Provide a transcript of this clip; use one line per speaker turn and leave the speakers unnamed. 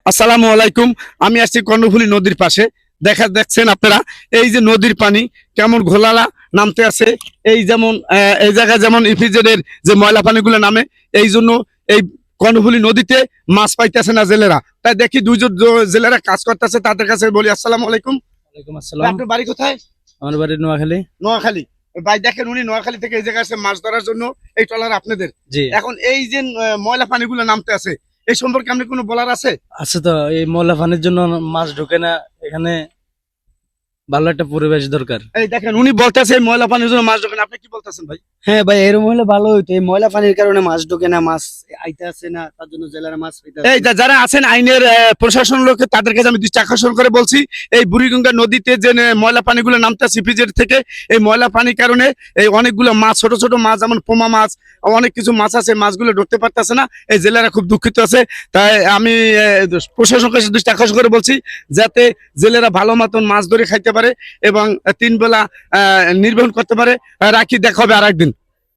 আসসালামু আলাইকুম। আমি আসছি কর্ণফুলী নদীর পাশে। দেখছেন আপনারা এই যে নদীর পানি কেমন ঘোলালা নামতে আছে। এই যেমন এই জায়গায় যেমন ইপিজেড এর যে ময়লা পানিগুলো নামে, এই জন্য এই কর্ণফুলী নদীতে মাছ পাইতেছে না জেলেরা। তাই দেখি দুইজন জেলেরা কাজ করতেছে, তাদের কাছে বলি আসসালামু আলাইকুম।
ওয়ালাইকুম আসসালাম।
আপনার বাড়ি কোথায়?
আমার বাড়ি নোয়াখালী।
নোয়াখালী। ভাই দেখেন উনি নোয়াখালী থেকে এই জায়গায় এসে মাছ ধরার জন্য, এই ট্রলার আপনাদের।
জি
এখন এই যে ময়লা পানিগুলো নামতে আছে, এই সম্পর্কে আপনি কোনো বলার আছে?
আছে তো, এই ময়লা পানির জন্য মাছ ঢোকে না এখানে। ভালো একটা পরিবেশ দরকার।
এই দেখেন উনি বলতেছে এই ময়লা পানির জন্য মাছ ঢোকে না, আপনি কি বলতেছেন ভাই?
হ্যাঁ ভাই, এরকম হলে ভালো হইতো। এই ময়লা পানির কারণে মাছ ঢোকে না, মাছ আইতে আসে না, তার জন্য জেলার মাছ পাইতে আসে
এই
না।
যারা আছেন আইনের প্রশাসন লোক, তাদের কাছে আমি দৃষ্টি আকর্ষণ করে বলছি, এই বুড়িগঙ্গা নদীতে যে ময়লা পানিগুলো নামতে সিপিজেড থেকে, এই ময়লা পানির কারণে এই অনেকগুলো মাছ, ছোট ছোট মাছ যেমন পোমা মাছ, অনেক কিছু মাছ আছে, মাছগুলো ঢুকতে পারতেছে না। এই জেলেরা খুব দুঃখিত আছে। তাই আমি প্রশাসনের কাছে দৃষ্টি আকর্ষণ করে বলছি, যাতে জেলেরা ভালো মতন মাছ ধরে খাইতে পারে এবং 3 বেলা নির্বাহন করতে পারে। রাখি, দেখা হবে আরেকদিন।